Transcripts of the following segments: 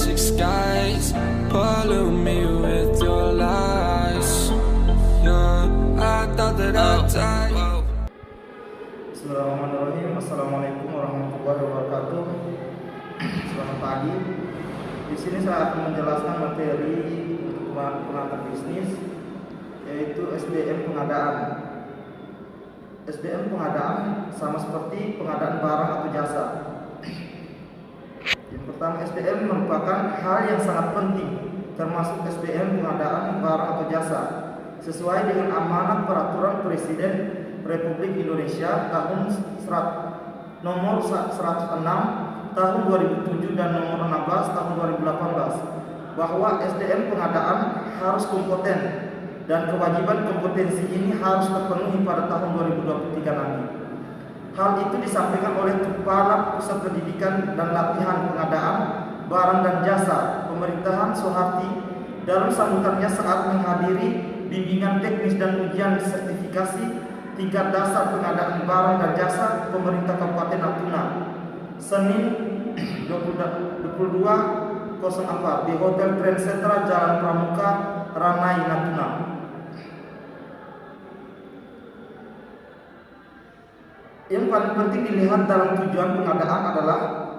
toxic skies, pollute me with your lies. Yeah, I thought that I'd die. Bismillahirrahmanirrahim. Assalamualaikum warahmatullahi wabarakatuh. Selamat pagi. Di sini saya akan menjelaskan materi untuk pengantar bisnis, yaitu SDM pengadaan. SDM pengadaan sama seperti pengadaan barang atau jasa. Yang pertama, SDM merupakan hal yang sangat penting, termasuk SDM pengadaan barang atau jasa, sesuai dengan amanat peraturan Presiden Republik Indonesia tahun nomor 106 tahun 2007 dan nomor 16 tahun 2018, bahwa SDM pengadaan harus kompeten dan kewajiban kompetensi ini harus terpenuhi pada tahun 2023 nanti. Hal itu disampaikan oleh Kepala Pusat Pendidikan dan Latihan Pengadaan Barang dan Jasa Pemerintahan Soeharti dalam sambutannya saat menghadiri bimbingan teknis dan ujian sertifikasi tingkat dasar pengadaan barang dan jasa pemerintah Kabupaten Natuna, Senin 22.04 di Hotel Grand Central Jalan Pramuka, Ranai, Natuna. Yang paling penting dilihat dalam tujuan pengadaan adalah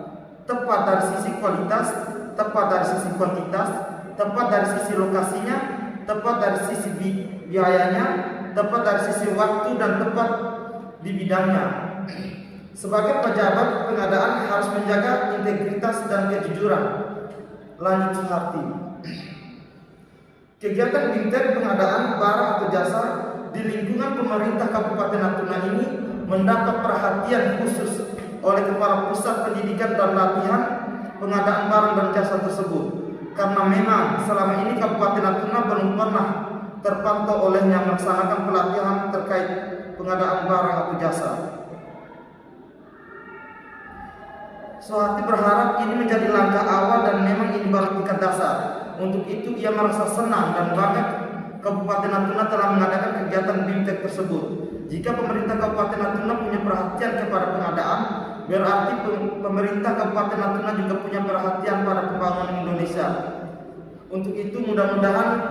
tepat dari sisi kualitas, tepat dari sisi kuantitas, tepat dari sisi lokasinya, tepat dari sisi biayanya, tepat dari sisi waktu, dan tepat di bidangnya. Sebagai pejabat pengadaan harus menjaga integritas dan kejujuran. Lanjut Soeharti. Kegiatan BIMTEK pengadaan barang atau jasa di lingkungan pemerintah Kabupaten Natuna ini mendapat perhatian khusus oleh Kepala Pusat Pendidikan dan Latihan Pengadaan Barang dan Jasa tersebut, karena memang selama ini Kabupaten Natuna belum pernah terpantau olehnya melaksanakan pelatihan terkait pengadaan barang atau jasa. Soeharti berharap ini menjadi langkah awal dan memang ini baru tingkat dasar. Untuk itu ia merasa senang dan bangga Kabupaten Natuna telah mengadakan kegiatan BIMTEK tersebut. Jika pemerintah Kabupaten Natuna punya perhatian kepada pengadaan, berarti pemerintah Kabupaten Natuna juga punya perhatian pada pembangunan Indonesia. Untuk itu mudah-mudahan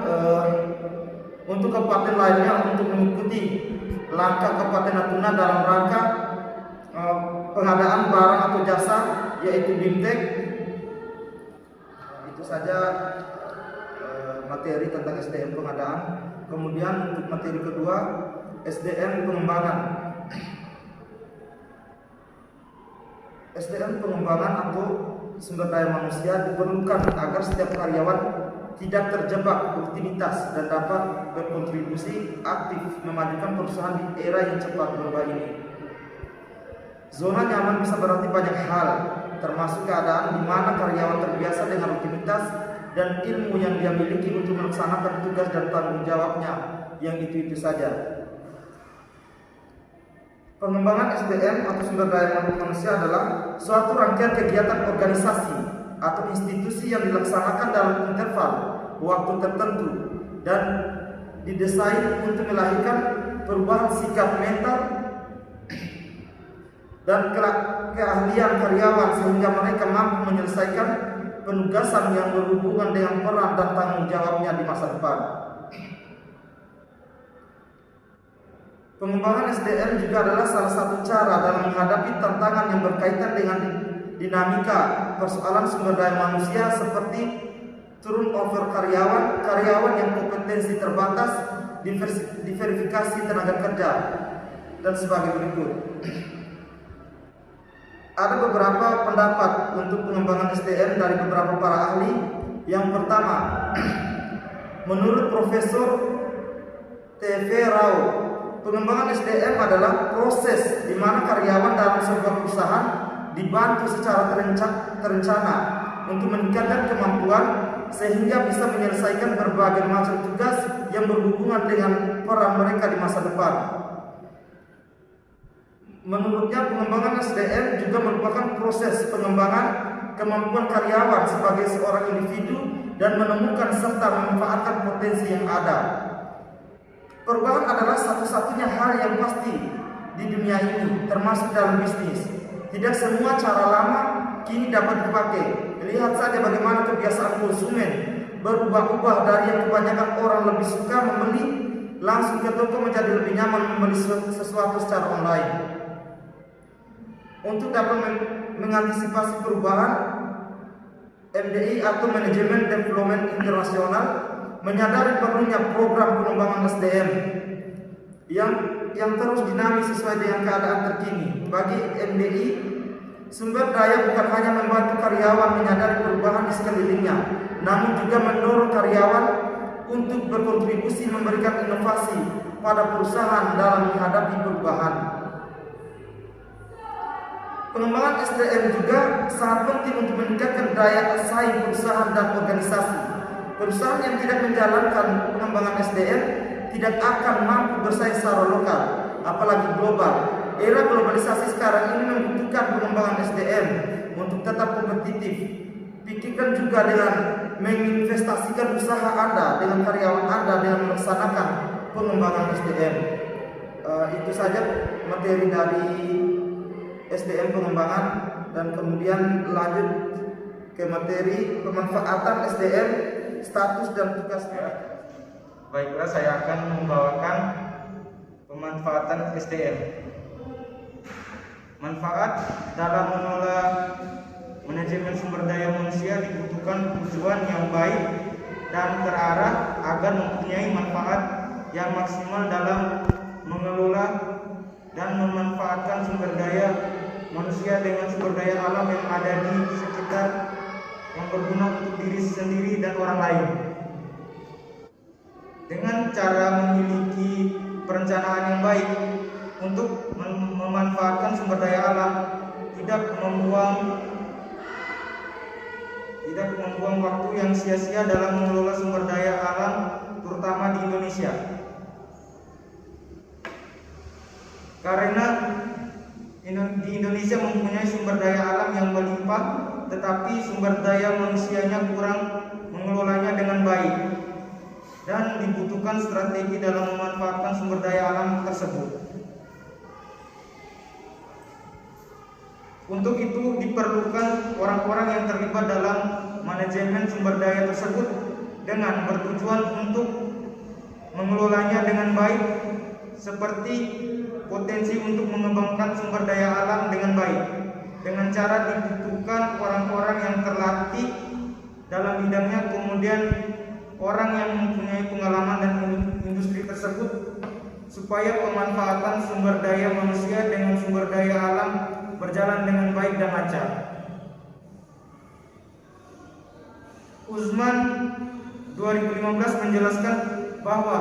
untuk kabupaten lainnya untuk mengikuti langkah Kabupaten Natuna dalam rangka pengadaan barang atau jasa, yaitu BIMTEK. Itu saja materi tentang SDM pengadaan. Kemudian untuk materi kedua, SDM pengembangan. SDM pengembangan atau sumber daya manusia diperlukan agar setiap karyawan tidak terjebak rutinitas dan dapat berkontribusi aktif memajukan perusahaan di era yang cepat berubah ini. Zona nyaman bisa berarti banyak hal, termasuk keadaan di mana karyawan terbiasa dengan rutinitas dan ilmu yang dia miliki untuk melaksanakan tugas dan tanggung jawabnya yang itu saja. Pengembangan SDM atau sumber daya manusia adalah suatu rangkaian kegiatan organisasi atau institusi yang dilaksanakan dalam interval waktu tertentu dan didesain untuk melahirkan perubahan sikap mental dan keahlian karyawan sehingga mereka mampu menyelesaikan penugasan yang berhubungan dengan peran dan tanggung jawabnya di masa depan. Pengembangan SDM juga adalah salah satu cara dalam menghadapi tantangan yang berkaitan dengan dinamika persoalan sumber daya manusia seperti turnover karyawan yang kompetensi terbatas, diverifikasi tenaga kerja, dan sebagai berikut. Ada beberapa pendapat untuk pengembangan SDM dari beberapa para ahli. Yang pertama, menurut Profesor TV Rao, pengembangan SDM adalah proses di mana karyawan dalam sebuah perusahaan dibantu secara terencana untuk meningkatkan kemampuan sehingga bisa menyelesaikan berbagai macam tugas yang berhubungan dengan peran mereka di masa depan. Menurutnya, pengembangan SDM juga merupakan proses pengembangan kemampuan karyawan sebagai seorang individu dan menemukan serta memanfaatkan potensi yang ada. Perubahan adalah satu-satunya hal yang pasti di dunia ini, termasuk dalam bisnis. Tidak semua cara lama kini dapat dipakai. Lihat saja bagaimana kebiasaan konsumen berubah-ubah dari yang kebanyakan orang lebih suka membeli langsung ke toko menjadi lebih nyaman membeli sesuatu secara online. Untuk dapat mengantisipasi perubahan, MDI atau Manajemen Development Internasional menyadari perlunya program pengembangan SDM yang terus dinamis sesuai dengan keadaan terkini. Bagi MDI, sumber daya bukan hanya membantu karyawan menyadari perubahan di sekelilingnya, namun juga mendorong karyawan untuk berkontribusi memberikan inovasi pada perusahaan dalam menghadapi perubahan. Pengembangan SDM juga sangat penting untuk meningkatkan daya saing perusahaan dan organisasi. Perusahaan yang tidak menjalankan pengembangan SDM tidak akan mampu bersaing secara lokal, apalagi global. Era globalisasi sekarang ini membutuhkan pengembangan SDM untuk tetap kompetitif. Pikirkan juga dengan menginvestasikan usaha Anda dengan karyawan Anda dengan melaksanakan pengembangan SDM. Itu saja materi dari SDM pengembangan, dan kemudian lanjut ke materi pemanfaatan SDM, status dan tugasnya. Baiklah, saya akan membawakan pemanfaatan SDM. Manfaat dalam mengelola manajemen sumber daya manusia dibutuhkan tujuan yang baik dan terarah agar mempunyai manfaat yang maksimal dalam mengelola dan memanfaatkan sumber daya manusia dengan sumber daya alam yang ada di sekitar yang berguna untuk diri sendiri dan orang lain. Dengan cara memiliki perencanaan yang baik untuk memanfaatkan sumber daya alam, tidak membuang waktu yang sia-sia dalam mengelola sumber daya alam, terutama di Indonesia. Karena di Indonesia mempunyai sumber daya alam yang melimpah, tetapi sumber daya manusianya kurang mengelolanya dengan baik, dan dibutuhkan strategi dalam memanfaatkan sumber daya alam tersebut. Untuk itu diperlukan orang-orang yang terlibat dalam manajemen sumber daya tersebut dengan bertujuan untuk mengelolanya dengan baik, seperti potensi untuk mengembangkan sumber daya alam dengan baik. Dengan cara dibutuhkan orang-orang yang terlatih dalam bidangnya, kemudian orang yang mempunyai pengalaman dan industri tersebut, supaya pemanfaatan sumber daya manusia dengan sumber daya alam berjalan dengan baik dan lancar. Uzman 2015 menjelaskan bahwa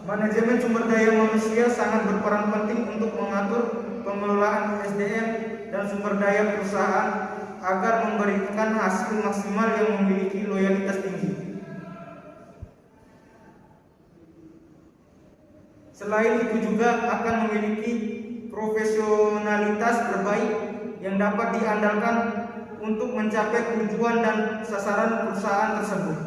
manajemen sumber daya manusia sangat berperan penting untuk mengatur pengelolaan SDM dan sumber daya perusahaan agar memberikan hasil maksimal yang memiliki loyalitas tinggi. Selain itu juga akan memiliki profesionalitas terbaik yang dapat diandalkan untuk mencapai tujuan dan sasaran perusahaan tersebut.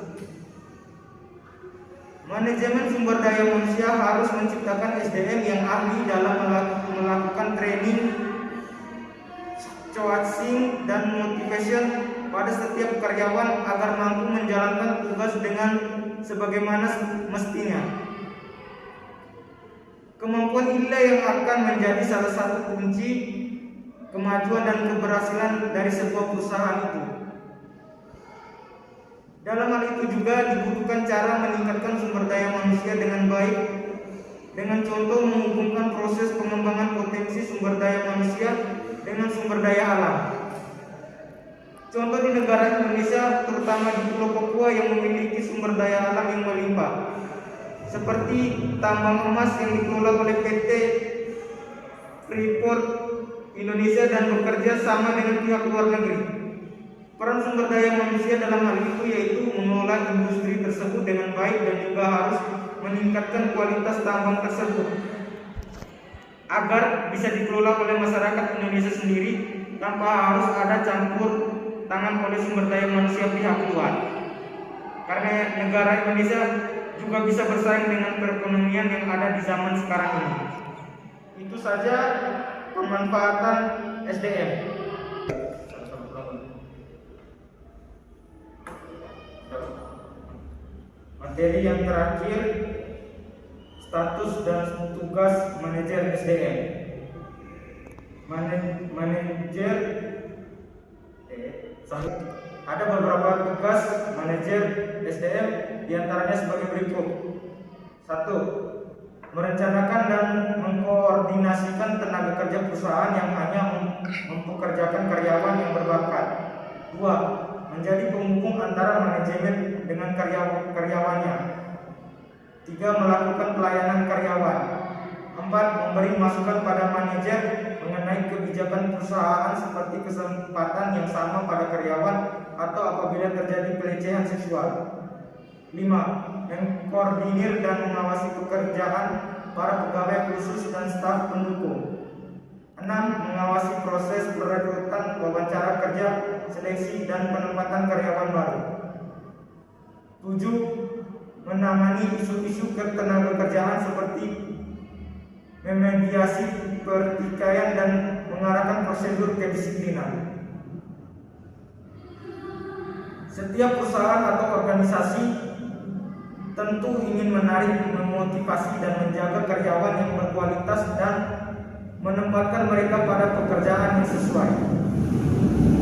Manajemen sumber daya manusia harus menciptakan SDM yang ahli dalam melakukan training, coaching, dan motivation pada setiap karyawan agar mampu menjalankan tugas dengan sebagaimana mestinya. Kemampuan inilah yang akan menjadi salah satu kunci kemajuan dan keberhasilan dari sebuah perusahaan itu. Dalam hal itu juga dibutuhkan cara meningkatkan sumber daya manusia dengan baik, dengan contoh menghubungkan proses pengembangan potensi sumber daya manusia dengan sumber daya alam. Contoh di negara Indonesia, terutama di Pulau Papua yang memiliki sumber daya alam yang melimpah, seperti tambang emas yang dikelola oleh PT Freeport Indonesia dan bekerja sama dengan pihak luar negeri. Peran sumber daya manusia dalam hal itu yaitu mengelola industri tersebut dengan baik dan juga harus meningkatkan kualitas tambang tersebut agar bisa dikelola oleh masyarakat Indonesia sendiri tanpa harus ada campur tangan oleh sumber daya manusia pihak luar. Karena negara Indonesia juga bisa bersaing dengan perekonomian yang ada di zaman sekarang ini. Itu saja pemanfaatan SDM. Materi yang terakhir, status dan tugas manajer SDM. Ada beberapa tugas manajer SDM, diantaranya sebagai berikut. 1. Merencanakan dan mengkoordinasikan tenaga kerja perusahaan yang hanya mempekerjakan karyawan yang berbakat. 2. Menjadi penghubung antara manajemen dengan karyawannya. 3. Melakukan pelayanan karyawan. 4. Memberi masukan pada manajer mengenai kebijakan perusahaan seperti kesempatan yang sama pada karyawan atau apabila terjadi pelecehan seksual. 5. Mengkoordinir dan mengawasi pekerjaan para pegawai khusus dan staf pendukung. 6. Mengawasi proses perekrutan, wawancara kerja, seleksi, dan penempatan karyawan baru. 7. Menangani isu-isu ketenagakerjaan seperti memediasi pertikaian dan mengarahkan prosedur kedisiplinan. Setiap perusahaan atau organisasi tentu ingin menarik, memotivasi, dan menjaga karyawan yang berkualitas dan menempatkan mereka pada pekerjaan yang sesuai.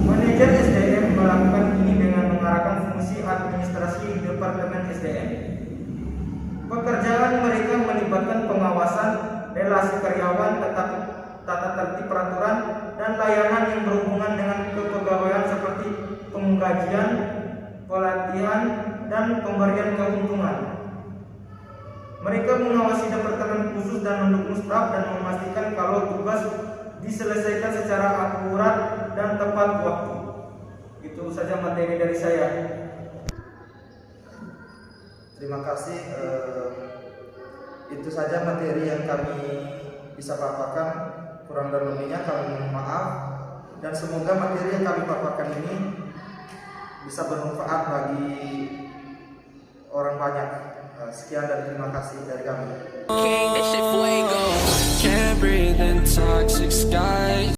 Manajer SDM melakukan ini dengan mengarahkan fungsi administrasi di Departemen SDM. Pekerjaan mereka melibatkan pengawasan, relasi karyawan, tata tertib peraturan, dan layanan yang berhubungan dengan kepegawaian seperti penggajian, pelatihan, dan pemberian keuntungan. Mereka mengawasi departemen khusus dan mendukung staf dan memastikan kalau tugas diselesaikan secara akurat dan tepat waktu. Itu saja materi dari saya. Terima kasih. Itu saja materi yang kami bisa paparkan. Kurang dan lebihnya kami mohon maaf, dan semoga materi yang kami paparkan ini bisa bermanfaat bagi orang banyak. Sekian dan terima kasih dari kami. Can't breathe in toxic skies.